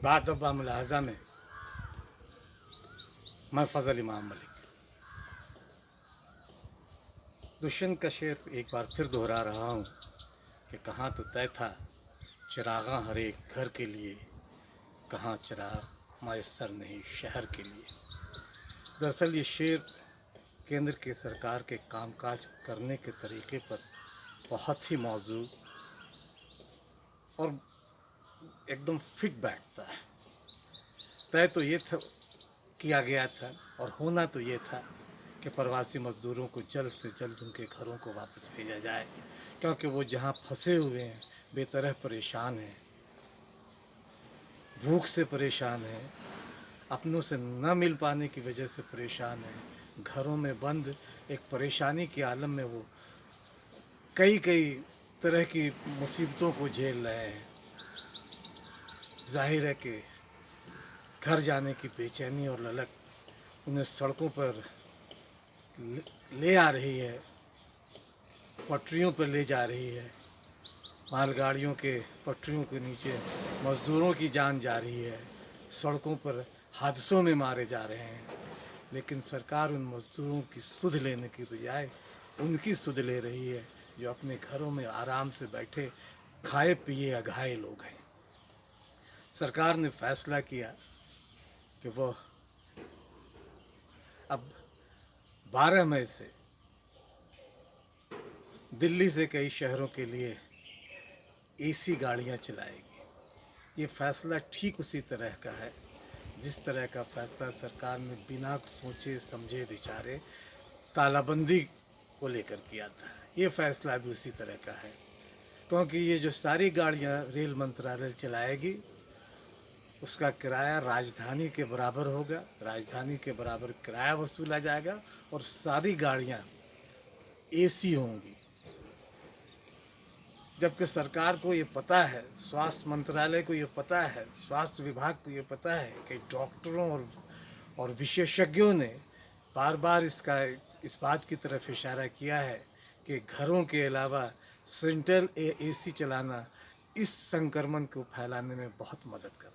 बाद मुलाहजा में मैं फ़ज़ल इमाम मलिक दुष्यंत का शेर एक बार फिर दोहरा रहा हूँ कि कहाँ तो तय था चिराग़ां हर एक घर के लिए, कहाँ चिराग मयस्सर नहीं शहर के लिए। दरअसल ये शेर केंद्र की सरकार के कामकाज करने के तरीके पर बहुत ही मौजू और एकदम फिट बैठता है। तय तो ये था किया गया था और होना तो ये था कि प्रवासी मज़दूरों को जल्द से जल्द उनके घरों को वापस भेजा जाए, क्योंकि वो जहाँ फंसे हुए हैं, बेतरह परेशान हैं, भूख से परेशान हैं, अपनों से न मिल पाने की वजह से परेशान हैं, घरों में बंद एक परेशानी के आलम में वो कई कई तरह की मुसीबतों को झेल रहे हैं। जाहिर है कि घर जाने की बेचैनी और ललक उन्हें सड़कों पर ले आ रही है, पटरियों पर ले जा रही है। मालगाड़ियों के पटरियों के नीचे मज़दूरों की जान जा रही है, सड़कों पर हादसों में मारे जा रहे हैं। लेकिन सरकार उन मज़दूरों की सुध लेने की बजाय उनकी सुध ले रही है जो अपने घरों में आराम से बैठे खाए पिए अघाए लोग हैं। सरकार ने फैसला किया कि वह अब 12 मई से दिल्ली से कई शहरों के लिए एसी गाड़ियां चलाएगी। ये फ़ैसला ठीक उसी तरह का है जिस तरह का फ़ैसला सरकार ने बिना सोचे समझे विचारे तालाबंदी को लेकर किया था। ये फ़ैसला भी उसी तरह का है, क्योंकि ये जो सारी गाड़ियां रेल मंत्रालय चलाएगी उसका किराया राजधानी के बराबर होगा, राजधानी के बराबर किराया वसूला जाएगा और सारी गाड़ियां एसी होंगी। जबकि सरकार को ये पता है, स्वास्थ्य मंत्रालय को ये पता है, स्वास्थ्य विभाग को ये पता है कि डॉक्टरों और विशेषज्ञों ने बार बार इस बात की तरफ इशारा किया है कि घरों के अलावा सेंट्रल एसी चलाना इस संक्रमण को फैलाने में बहुत मदद करता है।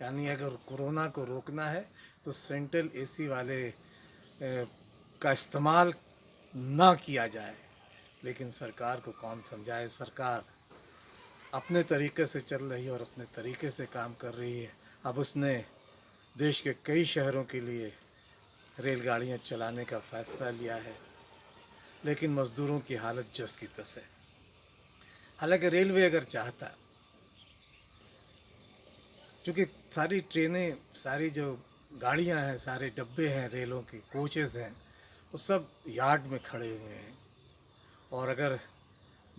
यानी अगर कोरोना को रोकना है तो सेंट्रल एसी वाले का इस्तेमाल ना किया जाए। लेकिन सरकार को कौन समझाए, सरकार अपने तरीके से चल रही है और अपने तरीके से काम कर रही है। अब उसने देश के कई शहरों के लिए रेलगाड़ियां चलाने का फ़ैसला लिया है, लेकिन मज़दूरों की हालत जस की तस है। हालांकि रेलवे अगर चाहता, क्योंकि सारी ट्रेनें, सारी जो गाड़ियां हैं, सारे डब्बे हैं, रेलों के कोचेज़ हैं, वो सब यार्ड में खड़े हुए हैं। और अगर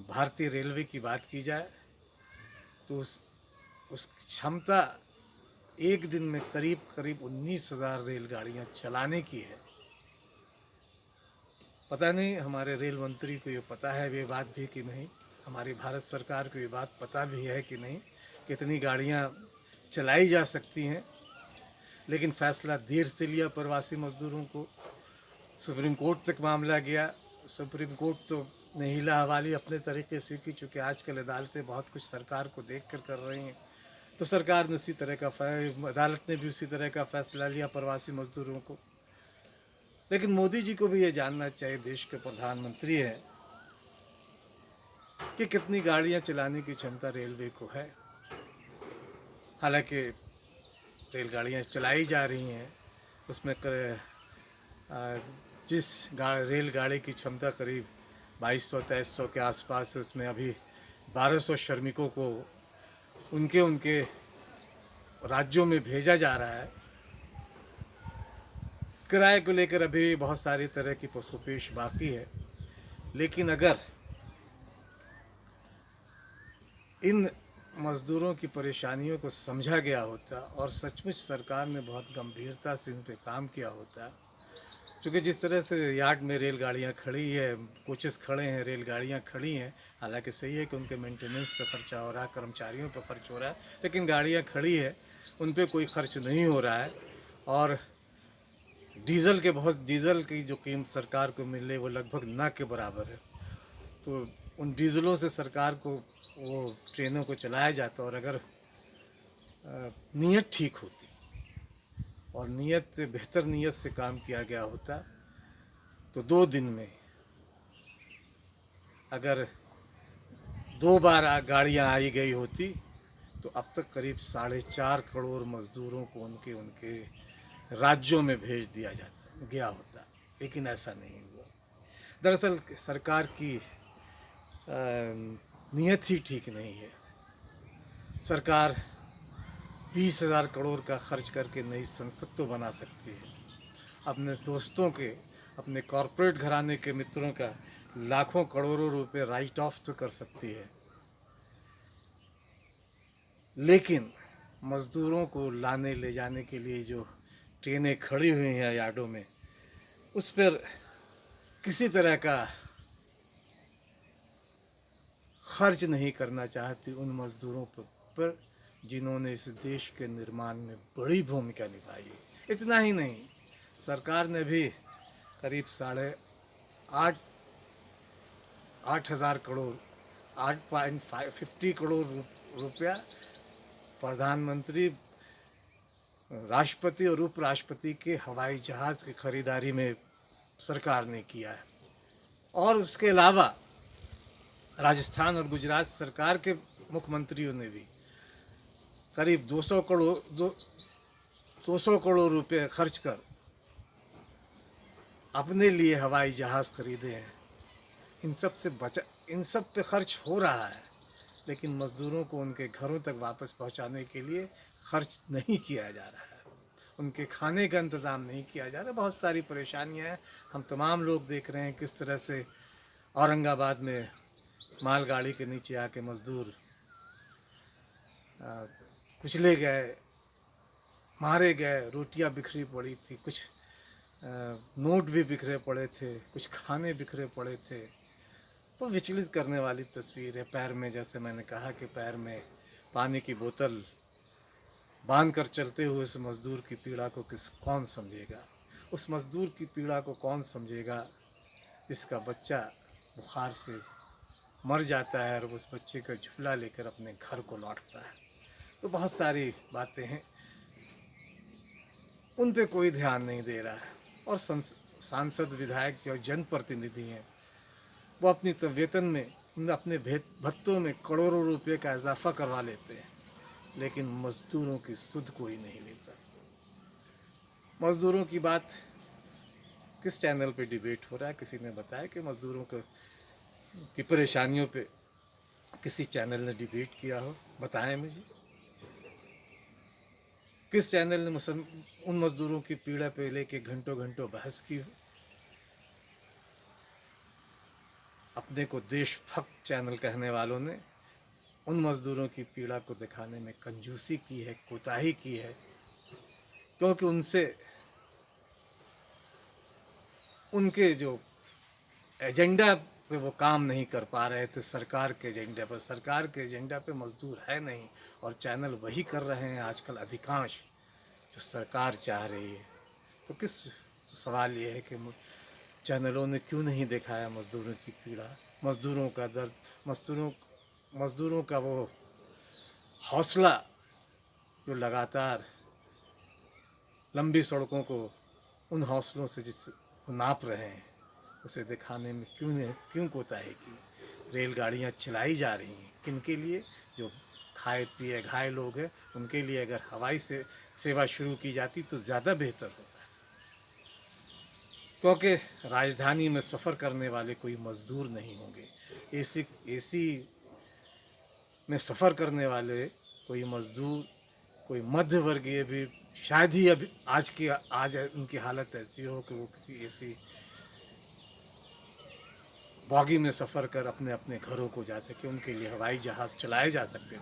भारतीय रेलवे की बात की जाए तो उसकी क्षमता एक दिन में करीब 19,000 रेलगाड़ियां चलाने की है। पता नहीं हमारे रेल मंत्री को ये पता है ये बात भी कि नहीं, हमारी भारत सरकार को ये बात पता भी है कि नहीं, कितनी गाड़ियां चलाई जा सकती हैं। लेकिन फ़ैसला देर से लिया प्रवासी मज़दूरों को, सुप्रीम कोर्ट तक मामला गया। सुप्रीम कोर्ट तो नहीं हिला हवाली अपने तरीके से की, चूँकि आजकल अदालतें बहुत कुछ सरकार को देख कर रही हैं, तो सरकार ने उसी तरह का अदालत ने भी उसी तरह का फ़ैसला लिया प्रवासी मज़दूरों को। लेकिन मोदी जी को भी ये जानना चाहिए, देश के प्रधानमंत्री हैं, कि कितनी गाड़ियाँ चलाने की क्षमता रेलवे को है। हालांकि रेलगाड़ियाँ चलाई जा रही हैं, उसमें जिस रेलगाड़ी की क्षमता करीब 2200-2300 के आसपास है, उसमें अभी 1200 श्रमिकों को उनके राज्यों में भेजा जा रहा है। किराए को लेकर अभी बहुत सारी तरह की पसोपेश बाकी है। लेकिन अगर इन मज़दूरों की परेशानियों को समझा गया होता और सचमुच सरकार ने बहुत गंभीरता से इन पे काम किया होता, क्योंकि जिस तरह से यार्ड में रेलगाड़ियाँ खड़ी है, कोचेस खड़े हैं, रेलगाड़ियाँ खड़ी हैं, हालांकि सही है कि उनके मेंटेनेंस पे खर्चा हो रहा है, कर्मचारियों पे खर्च हो रहा है, लेकिन गाड़ियाँ खड़ी है, उन पे कोई खर्च नहीं हो रहा है। और डीज़ल की जो कीमत सरकार को मिल रही है वो लगभग ना के बराबर है। तो उन डीज़लों से सरकार को वो ट्रेनों को चलाया जाता। और अगर नीयत ठीक होती और नीयत बेहतर नीयत से काम किया गया होता तो 2 दिन में अगर 2 बार गाड़ियाँ आई गई होती तो अब तक करीब 4.5 करोड़ मज़दूरों को उनके उनके राज्यों में भेज दिया जाता गया होता, लेकिन ऐसा नहीं हुआ। दरअसल सरकार की नीयत ही ठीक नहीं है। सरकार 20,000 करोड़ का खर्च करके नई संसद तो बना सकती है, अपने दोस्तों के, अपने कॉरपोरेट घराने के मित्रों का लाखों करोड़ों रुपए राइट ऑफ तो कर सकती है, लेकिन मज़दूरों को लाने ले जाने के लिए जो ट्रेनें खड़ी हुई हैं यार्डों में, उस पर किसी तरह का खर्च नहीं करना चाहती उन मज़दूरों पर जिन्होंने इस देश के निर्माण में बड़ी भूमिका निभाई है। इतना ही नहीं, सरकार ने भी करीब 8,500 करोड़ 8.50 करोड़ रुपया प्रधानमंत्री, राष्ट्रपति और उपराष्ट्रपति के हवाई जहाज़ की खरीदारी में सरकार ने किया है। और उसके अलावा राजस्थान और गुजरात सरकार के मुख्यमंत्रियों ने भी करीब 200 करोड़ रुपए खर्च कर अपने लिए हवाई जहाज़ खरीदे हैं। इन सब पे खर्च हो रहा है, लेकिन मज़दूरों को उनके घरों तक वापस पहुंचाने के लिए खर्च नहीं किया जा रहा है, उनके खाने का इंतज़ाम नहीं किया जा रहा। बहुत सारी परेशानियां हैं। हम तमाम लोग देख रहे हैं किस तरह से औरंगाबाद में मालगाड़ी के नीचे आके मज़दूर कुचले गए, मारे गए, रोटियां बिखरी पड़ी थी, कुछ नोट भी बिखरे पड़े थे, कुछ खाने बिखरे पड़े थे। वो विचलित करने वाली तस्वीर है। पैर में, जैसे मैंने कहा कि पैर में पानी की बोतल बांध कर चलते हुए उस मज़दूर की पीड़ा को कौन समझेगा? उस मज़दूर की पीड़ा को कौन समझेगा जिसका बच्चा बुखार से मर जाता है और उस बच्चे का झूला लेकर अपने घर को लौटता है। तो बहुत सारी बातें हैं, उन पे कोई ध्यान नहीं दे रहा है। और सांसद, विधायक जो जनप्रतिनिधि हैं, वो अपनी वेतन में, अपने भत्तों में करोड़ों रुपए का इजाफा करवा लेते हैं, लेकिन मज़दूरों की सुध कोई नहीं लेता। मज़दूरों की बात किस चैनल पे डिबेट हो रहा है? किसी ने बताया कि मज़दूरों की परेशानियों पे किसी चैनल ने डिबेट किया हो? बताएं मुझे, किस चैनल ने उन मज़दूरों की पीड़ा पे लेके घंटों घंटों बहस की हो? अपने को देशभक्त चैनल कहने वालों ने उन मज़दूरों की पीड़ा को दिखाने में कंजूसी की है, कोताही की है, क्योंकि उनके जो एजेंडा पे वो काम नहीं कर पा रहे थे, सरकार के एजेंडा पर। सरकार के एजेंडा पे मज़दूर है नहीं, और चैनल वही कर रहे हैं आजकल अधिकांश जो सरकार चाह रही है। तो सवाल ये है कि चैनलों ने क्यों नहीं दिखाया मज़दूरों की पीड़ा, मज़दूरों का दर्द, मज़दूरों का वो हौसला जो लगातार लंबी सड़कों को उन हौसलों से नाप रहे हैं, उसे दिखाने में क्यों कोताही की? रेलगाड़ियाँ चलाई जा रही हैं, किन के लिए? जो खाए पिए घाय लोग हैं, उनके लिए। अगर हवाई से सेवा शुरू की जाती तो ज़्यादा बेहतर होता, क्योंकि राजधानी में सफ़र करने वाले कोई मज़दूर नहीं होंगे। एसी में सफ़र करने वाले कोई मज़दूर, कोई मध्य वर्गीय भी शायद ही अभी आज उनकी हालत ऐसी हो कि वो किसी एसी बॉगी में सफ़र कर अपने अपने घरों को जा सके। उनके लिए हवाई जहाज़ चलाए जा सकते थे,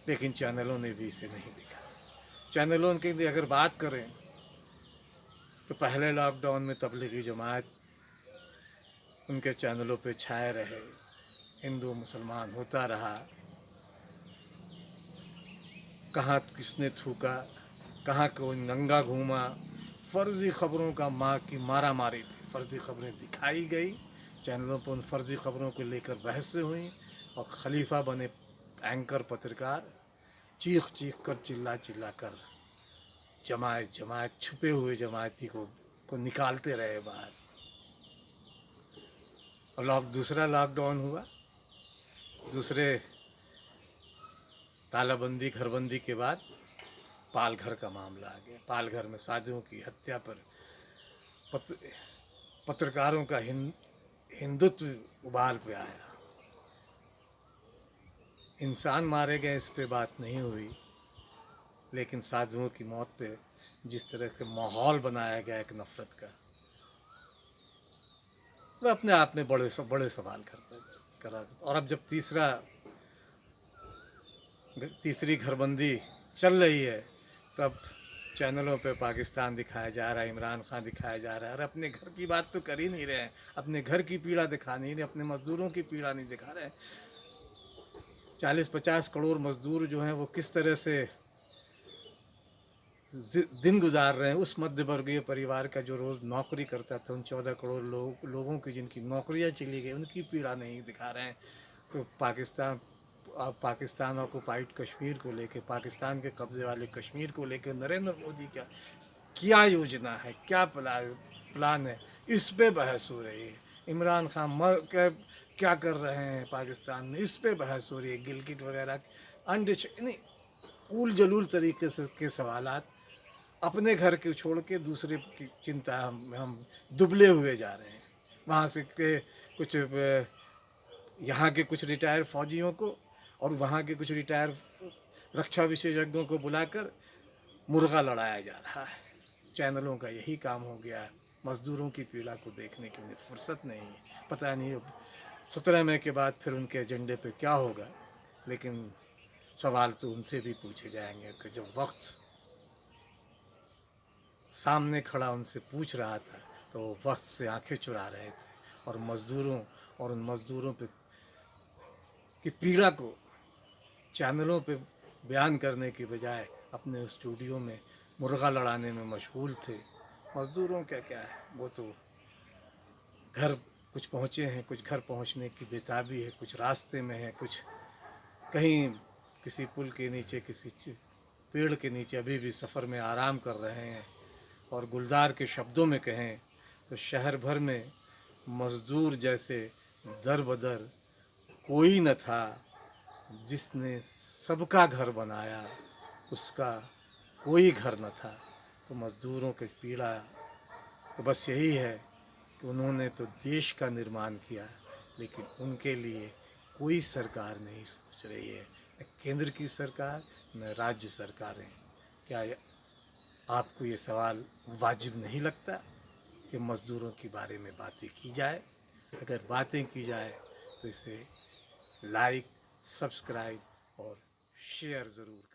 लेकिन चैनलों ने भी इसे नहीं दिखा। चैनलों की अगर बात करें तो पहले लॉकडाउन में तबलीगी जमात उनके चैनलों पे छाए रहे, हिंदू मुसलमान होता रहा, कहाँ किसने थूका, कहाँ कोई नंगा घूमा, फ़र्ज़ी ख़बरों का माँ की मारा मारी थी। फ़र्ज़ी ख़बरें दिखाई गई चैनलों पर, उन फ़र्ज़ी ख़बरों को लेकर बहसें हुई और खलीफा बने एंकर पत्रकार चीख चीख कर चिल्ला चिल्ला कर जमायत जमायत छुपे हुए जमायती को निकालते रहे बाहर। और दूसरा लॉकडाउन हुआ, दूसरे तालाबंदी घरबंदी के बाद पालघर का मामला आ गया। पालघर में साधुओं की हत्या पर पत्रकारों का हिंदुत्व उबाल पे आया। इंसान मारे गए इस पे बात नहीं हुई, लेकिन साधुओं की मौत पे जिस तरह से माहौल बनाया गया एक नफरत का, वह अपने आप में बड़े सवाल करा। और अब जब तीसरी घरबंदी चल रही है, तब चैनलों पे पाकिस्तान दिखाया जा रहा है, इमरान खान दिखाया जा रहा है। और अपने घर की बात तो कर ही नहीं रहे हैं, अपने घर की पीड़ा दिखा नहीं रहे, अपने मजदूरों की पीड़ा नहीं दिखा रहे हैं। 40-50 करोड़ मजदूर जो हैं वो किस तरह से दिन गुजार रहे हैं। उस मध्य वर्गीय परिवार का जो रोज़ नौकरी करता था, उन 14 करोड़ लोगों की जिनकी नौकरियां चली गई, उनकी पीड़ा नहीं दिखा रहे हैं। तो पाकिस्तान ऑक्युपाइड कश्मीर को लेके, पाकिस्तान के कब्ज़े वाले कश्मीर को लेके नरेंद्र मोदी का क्या योजना है, क्या प्लान है, इस पे बहस हो रही है। इमरान खान क्या कर रहे हैं पाकिस्तान में, इस पे बहस हो रही है। गिलगिट वगैरह नहीं, उल जलूल तरीके से के सवालात, अपने घर के छोड़ के दूसरे की चिंता हम दुबले हुए जा रहे हैं। वहाँ से के कुछ यहाँ के कुछ रिटायर फौजियों को और वहाँ के कुछ रिटायर रक्षा विशेषज्ञों को बुलाकर मुर्गा लड़ाया जा रहा है। चैनलों का यही काम हो गया है। मज़दूरों की पीड़ा को देखने की उन्हें फुर्सत नहीं है। पता नहीं अब 17 मई के बाद फिर उनके एजेंडे पे क्या होगा, लेकिन सवाल तो उनसे भी पूछे जाएंगे कि जब वक्त सामने खड़ा उनसे पूछ रहा था तो वो वक्त से आंखें चुरा रहे थे। और मज़दूरों और उन मज़दूरों पे की पीड़ा को चैनलों पे बयान करने के बजाय अपने स्टूडियो में मुर्गा लड़ाने में मशगूल थे। मज़दूरों का क्या है, वो तो घर कुछ पहुँचे हैं, कुछ घर पहुँचने की बेताबी है, कुछ रास्ते में है, कुछ कहीं किसी पुल के नीचे, किसी पेड़ के नीचे अभी भी सफ़र में आराम कर रहे हैं। और गुलजार के शब्दों में कहें तो शहर भर में मज़दूर जैसे दर बदर कोई न था, जिसने सबका घर बनाया उसका कोई घर न था। तो मज़दूरों की पीड़ा तो बस यही है कि उन्होंने तो देश का निर्माण किया, लेकिन उनके लिए कोई सरकार नहीं सोच रही है, न केंद्र की सरकार न राज्य सरकारें। क्या आपको ये सवाल वाजिब नहीं लगता कि मज़दूरों के बारे में बातें की जाए? अगर बातें की जाए तो इसे लाइक, सब्सक्राइब और शेयर ज़रूर करें।